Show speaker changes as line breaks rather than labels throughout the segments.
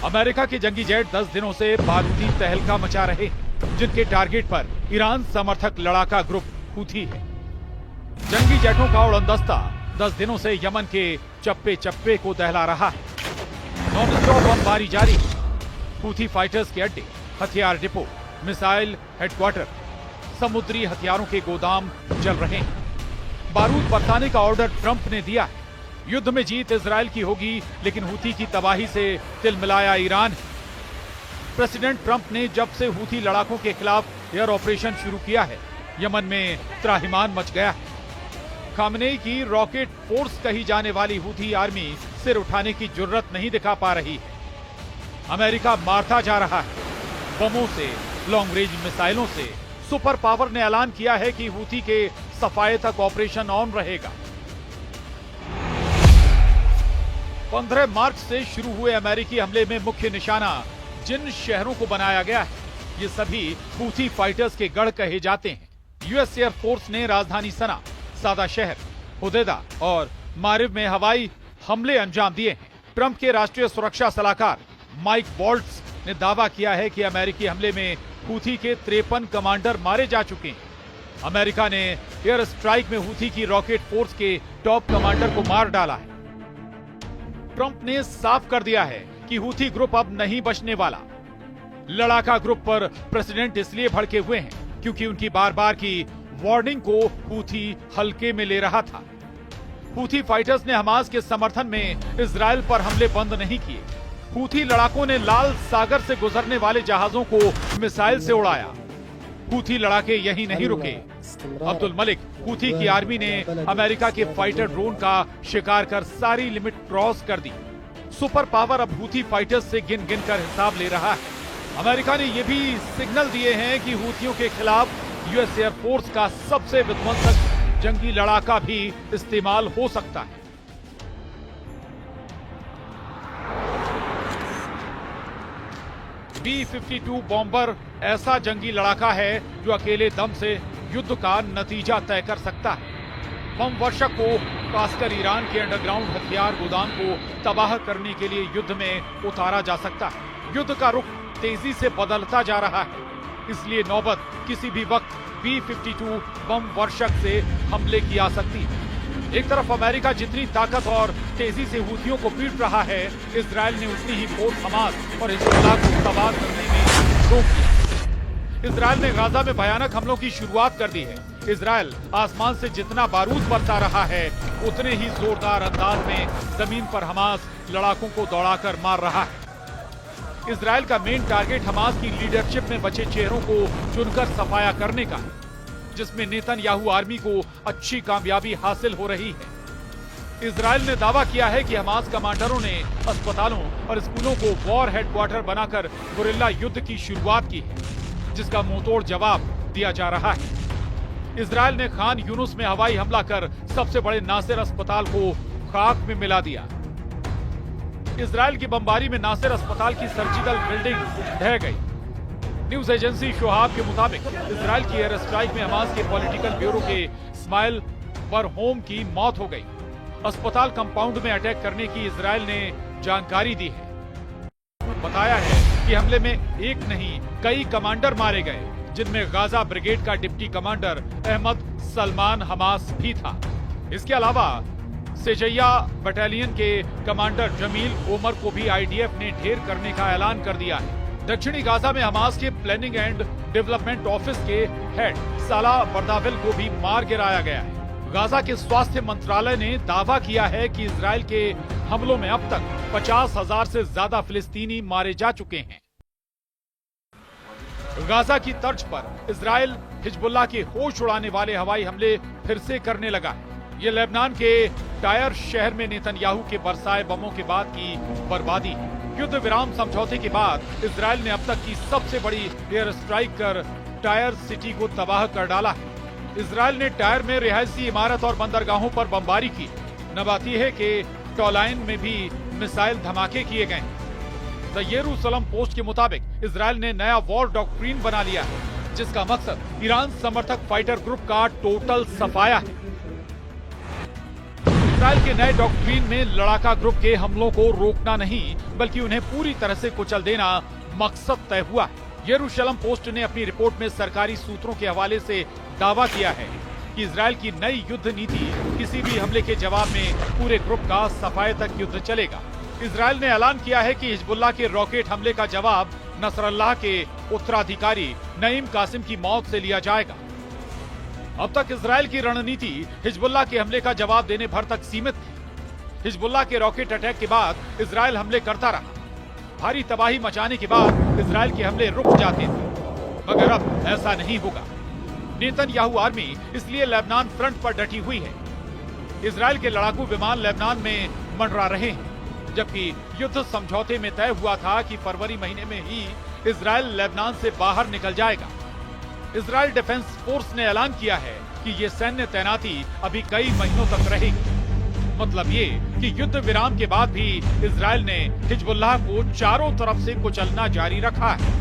America के जंगी jet 10 दिनों से बारूदी तहलका मचा रहे, जिनके टारगेट पर ईरान समर्थक लड़ाका ग्रुप हूथी है। जंगी जेटों का उड़नदस्ता 10 दिनों से यमन के चप्पे चप्पे को दहला रहा है। नॉन-स्टॉप बमबारी जारी है। हूथी फाइटर्स के अड्डे, हथियार डिपो, मिसाइल हेडक्वार्टर, समुद्री हथियारों के गोदाम जल रहे हैं। बारूद बरसाने का ऑर्डर ट्रंप ने दिया है। युद्ध में जीत इजराइल की होगी, लेकिन हूथी की तबाही से तिलमिलाया ईरान। प्रेसिडेंट ट्रंप ने जब से हूथी लड़ाकों के खिलाफ एयर ऑपरेशन शुरू किया है, यमन में त्राहिमाम मच गया है। खामनेई की रॉकेट फोर्स कही जाने वाली हूथी आर्मी सिर उठाने की जुर्रत नहीं दिखा पा रही है। अमेरिका मारता जा रहा है, बमों से, लॉन्ग रेंज मिसाइलों से। सुपर पावर ने ऐलान किया है कि हूथी के सफाये तक ऑपरेशन ऑन रहेगा। 15 मार्च से शुरू हुए अमेरिकी हमले में मुख्य निशाना जिन शहरों को बनाया गया है, ये सभी हूथी फाइटर्स के गढ़ कहे जाते हैं। यूएस एयर फोर्स ने राजधानी सना, सादा शहर, हुदैदा और मारिब में हवाई हमले अंजाम दिए हैं। ट्रंप के राष्ट्रीय सुरक्षा सलाहकार माइक वॉल्ट्स ने दावा किया है कि अमेरिकी हमले में हूथी के 53 कमांडर मारे जा चुके हैं। अमेरिका ने एयर स्ट्राइक में हूथी की रॉकेट फोर्स के टॉप कमांडर को मार डाला है। ट्रंप ने साफ कर दिया है कि हूथी ग्रुप अब नहीं बचने वाला। लड़ाका ग्रुप पर प्रेसिडेंट इसलिए भड़के हुए हैं क्योंकि उनकी बार बार की वार्निंग को हूथी हल्के में ले रहा था। हूथी फाइटर्स ने हमास के समर्थन में इजराइल पर हमले बंद नहीं किए। हूथी लड़ाकों ने लाल सागर से गुजरने वाले जहाजों को मिसाइल से उड़ाया। हूथी लड़ाके यहीं नहीं रुके। अब्दुल मलिक हूथी की आर्मी ने अमेरिका के फाइटर ड्रोन का शिकार कर सारी लिमिट क्रॉस कर दी। सुपर पावर अब हूथी फाइटर्स से गिन गिन कर हिसाब ले रहा है। अमेरिका ने यह भी सिग्नल दिए हैं कि हूथियों के खिलाफ यूएस एयर फोर्स का सबसे विध्वंसक जंगी लड़ाका भी इस्तेमाल हो सकता है। B-52 बॉम्बर ऐसा जंगी लड़ाका है जो अकेले दम से युद्ध का नतीजा तय कर सकता है। बम वर्षक को खासकर ईरान के अंडरग्राउंड हथियार गोदाम को तबाह करने के लिए युद्ध में उतारा जा सकता है। युद्ध का रुख तेजी से बदलता जा रहा है, इसलिए नौबत किसी भी वक्त B-52 बम वर्षक से हमले की आ सकती है। एक तरफ अमेरिका जितनी ताकत और तेजी से हूथियों को पीट रहा है, इजराइल ने उतनी ही फोर्स हमास और हिजबुल्लाह को तबाह करने में रोक दिया। इजराइल ने गाजा में भयानक हमलों की शुरुआत कर दी है। इजराइल आसमान से जितना बारूद बरसा रहा है, उतने ही जोरदार अंदाज में जमीन पर हमास लड़ाकों को दौड़ाकर मार रहा है। इजराइल का मेन टारगेट हमास की लीडरशिप में बचे चेहरों को चुनकर सफाया करने का है, जिसमें नेतन्याहू आर्मी को अच्छी कामयाबी हासिल हो रही है। इजराइल ने दावा किया है कि हमास कमांडरों ने अस्पतालों और स्कूलों को वॉर हेडक्वार्टर बनाकर गुरिल्ला युद्ध की शुरुआत की है, जिसका मुंहतोड़ जवाब दिया जा रहा है। इजराइल ने खान यूनुस में हवाई हमला कर सबसे बड़े नासिर अस्पताल को खाक में मिला दिया। इजराइल की बमबारी में नासिर अस्पताल की सर्जिकल बिल्डिंग ढह गई। न्यूज एजेंसी शोहाब के मुताबिक इजराइल की एयर स्ट्राइक में हमास के पॉलिटिकल ब्यूरो के इस्माइल बरहोम की मौत हो गई। अस्पताल कंपाउंड में अटैक करने की इजराइल ने जानकारी दी है। बताया है कि हमले में एक नहीं कई कमांडर मारे गए, जिनमें गाजा ब्रिगेड का deputy commander Ahmed Salman Hamas भी था। इसके अलावा सेजैया बटालियन के कमांडर जमील ओमर को भी आईडीएफ ने ढेर करने का ऐलान कर दिया है। दक्षिणी गाजा में हमास के प्लानिंग एंड डेवलपमेंट ऑफिस के हेड साला बर्दाविल को भी मार गिराया गया है। गाजा के स्वास्थ्य मंत्रालय ने दावा किया है कि इजराइल के हमलों में अब तक 50,000 से ज्यादा फिलिस्तीनी मारे जा चुके हैं। गाजा की तर्ज पर इजराइल हिजबुल्लाह के होश उड़ाने वाले हवाई हमले फिर से करने लगा है। ये लेबनान के टायर शहर में नेतन्याहू के बरसाए बमों के बाद की बर्बादी है। युद्ध विराम समझौते के बाद इजराइल ने अब तक की सबसे बड़ी एयर स्ट्राइक कर टायर सिटी को तबाह कर डाला है। इजराइल ने टायर में रिहायशी इमारत और बंदरगाहों पर बमबारी की। नबाती है कि टॉलाइन में भी मिसाइल धमाके किए गए। द येरूशलम पोस्ट के मुताबिक इजराइल ने नया वॉर डॉक्ट्रिन बना लिया है, जिसका मकसद ईरान समर्थक फाइटर ग्रुप का टोटल सफाया है। इजराइल के नए डॉक्ट्रिन में लड़ाका ग्रुप के हमलों को रोकना नहीं बल्कि उन्हें पूरी तरह से कुचल देना मकसद तय हुआ है। यरूशलेम पोस्ट ने अपनी रिपोर्ट में सरकारी सूत्रों के हवाले से दावा किया है कि इजराइल की नई युद्ध नीति किसी भी हमले के जवाब में पूरे ग्रुप का सफाई तक युद्ध चलेगा। इजराइल ने ऐलान किया है कि हिजबुल्लाह के रॉकेट हमले का जवाब नसरल्लाह के उत्तराधिकारी नईम कासिम की मौत से लिया जाएगा। अब तक इजराइल की रणनीति हिजबुल्लाह के हमले का जवाब देने भर तक सीमित थी। हिजबुल्लाह के रॉकेट अटैक के बाद इजराइल हमले करता रहा। भारी तबाही मचाने के बाद इजराइल के हमले रुक जाते थे, मगर अब ऐसा नहीं होगा। नेतन्याहू आर्मी इसलिए लेबनान फ्रंट पर डटी हुई है। इजराइल के लड़ाकू विमान लेबनान में मंडरा रहे हैं, जबकि युद्ध समझौते में तय हुआ था कि फरवरी महीने में ही इजराइल लेबनान से बाहर निकल जाएगा। इजराइल डिफेंस फोर्स ने ऐलान किया है कि ये सैन्य तैनाती अभी कई महीनों तक रहेगी। मतलब ये कि युद्ध विराम के बाद भी इजराइल ने हिजबुल्लाह को चारों तरफ से कुचलना जारी रखा है।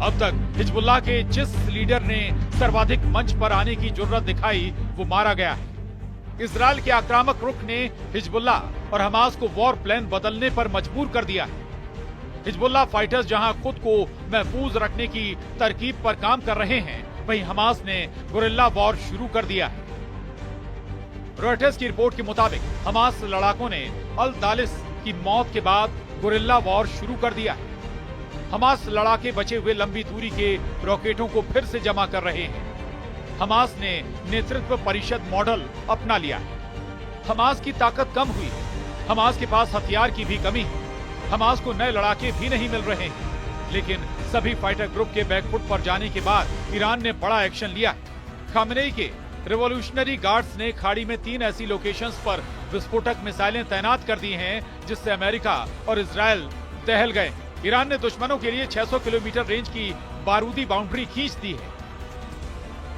अब तक हिजबुल्लाह के जिस लीडर ने सर्वाधिक मंच पर आने की जुर्रत दिखाई वो मारा गया है। इजराइल के आक्रामक रुख ने हिजबुल्लाह और हमास को वॉर प्लान बदलने पर मजबूर कर दिया है। हिजबुल्लाह फाइटर्स जहां खुद को महफूज रखने की तरकीब पर काम कर रहे हैं, वहीं हमास ने गुरिल्ला वॉर शुरू कर दिया है। रॉयटर्स की रिपोर्ट के मुताबिक हमास लड़ाकों ने अल दालिस की मौत के बाद गुरिल्ला वॉर शुरू कर दिया है। हमास लड़ाके बचे हुए लंबी दूरी के रॉकेटों को फिर से जमा कर रहे हैं। हमास ने नेतृत्व परिषद मॉडल अपना लिया है। हमास की ताकत कम हुई है। हमास के पास हथियार की भी कमी है। हमास को नए लड़ाके भी नहीं मिल रहे हैं, लेकिन सभी फाइटर ग्रुप के बैकफुट पर जाने के बाद ईरान ने बड़ा एक्शन लिया है। खामनेई के रिवॉल्यूशनरी गार्ड्स ने खाड़ी में 3 ऐसी लोकेशंस पर विस्फोटक मिसाइलें तैनात कर दी हैं, जिससे अमेरिका और इजराइल दहल गए। ईरान ने दुश्मनों के लिए 600 किलोमीटर रेंज की बारूदी बाउंड्री खींच दी है।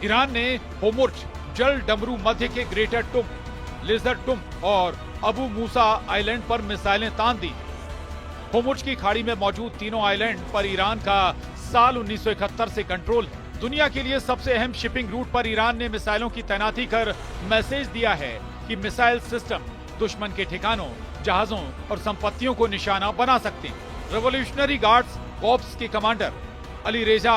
ईरान ने होमुर्ज, जल डमरू मध्य के ग्रेटर टुम, लेजर टुम और अबू मूसा आइलैंड पर मिसाइलें तान दी। होमुर्ज की खाड़ी में मौजूद तीनों आइलैंड पर ईरान का साल 1971 से कंट्रोल है। दुनिया के लिए सबसे अहम शिपिंग रूट पर ईरान ने मिसाइलों की तैनाती कर मैसेज दिया है कि मिसाइल सिस्टम दुश्मन के ठिकानों, जहाजों और संपत्तियों को निशाना बना सकते हैं। रिवॉल्यूशनरी गार्ड्स कॉर्प्स के कमांडर अली रेजा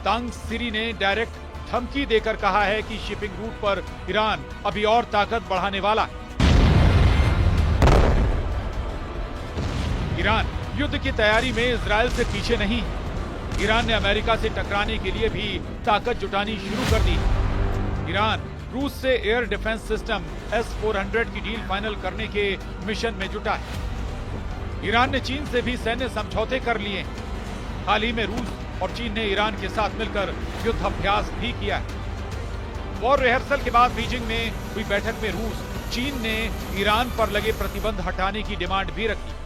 तांगसिरी ने डायरेक्ट धमकी देकर कहा है कि शिपिंग रूट पर ईरान अभी और ताकत बढ़ाने वाला है। ईरान युद्ध की तैयारी में इजराइल से पीछे नहीं है। ईरान ने अमेरिका से टकराने के लिए भी ताकत जुटानी शुरू कर दी। ईरान रूस से एयर डिफेंस सिस्टम S-400 की डील फाइनल करने के मिशन में जुटा है। ईरान ने चीन से भी सैन्य समझौते कर लिए हैं। हाल ही में रूस और चीन ने ईरान के साथ मिलकर युद्ध अभ्यास भी किया है। वॉर रिहर्सल के बाद बीजिंग में हुई बैठक में रूस, चीन ने ईरान पर लगे प्रतिबंध हटाने की डिमांड भी रखी।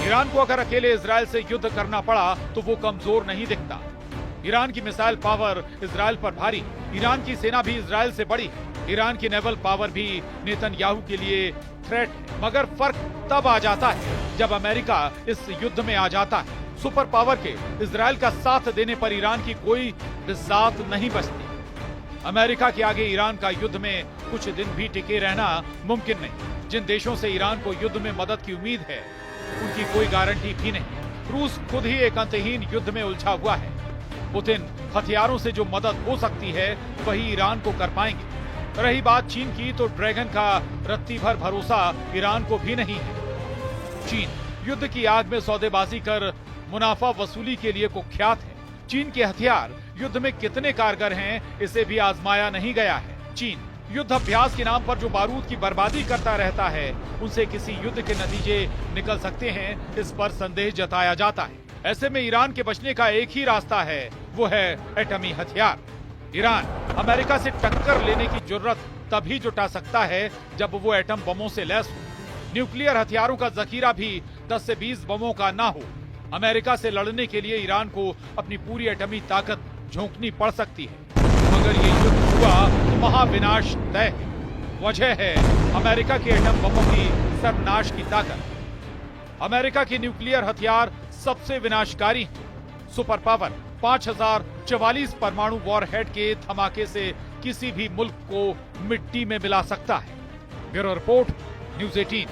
ईरान को अगर अकेले इजराइल से युद्ध करना पड़ा तो वो कमजोर नहीं दिखता। ईरान की मिसाइल पावर इजराइल पर भारी, ईरान की सेना भी इजराइल से बड़ी, ईरान की नेवल पावर भी नेतन्याहू के लिए थ्रेट है। मगर फर्क तब आ जाता है जब अमेरिका इस युद्ध में आ जाता है। सुपर पावर के इजराइल का साथ देने पर ईरान की कोई बिसात नहीं बचती। अमेरिका के आगे ईरान का युद्ध में कुछ दिन भी टिके रहना मुमकिन नहीं। जिन देशों से ईरान को युद्ध में मदद की उम्मीद है, उनकी कोई गारंटी भी नहीं। रूस खुद ही एक अंतहीन युद्ध में उलझा हुआ है। पुतिन हथियारों से जो मदद हो सकती है वही ईरान को कर पाएंगे। रही बात चीन की, तो ड्रैगन का रत्ती भर भरोसा ईरान को भी नहीं है। चीन युद्ध की आग में सौदेबाजी कर मुनाफा वसूली के लिए कुख्यात है। चीन के हथियार युद्ध में कितने कारगर हैं, इसे भी आजमाया नहीं गया है। चीन युद्ध अभ्यास के नाम पर जो बारूद की बर्बादी करता रहता है, उनसे किसी युद्ध के नतीजे निकल सकते हैं, इस पर संदेह जताया जाता है। ऐसे में ईरान के बचने का एक ही रास्ता है, वो है एटमी हथियार। ईरान अमेरिका से टक्कर लेने की जुर्रत तभी जुटा सकता है जब वो एटम बमों से लैस हो। न्यूक्लियर हथियारों का जखीरा भी 10 से 20 बमों का ना हो। अमेरिका से लड़ने के लिए ईरान को अपनी पूरी एटमी ताकत झोंकनी पड़ सकती है। अगर ये युद्ध हुआ तो महाविनाश तय है। वजह है अमेरिका के एटम बमों की सर्वनाश की ताकत। अमेरिका के न्यूक्लियर हथियार सबसे विनाशकारी हैं। सुपर पावर 5044 परमाणु वॉरहेड के धमाके से किसी भी मुल्क को मिट्टी में मिला सकता है। Bureau report, news 18।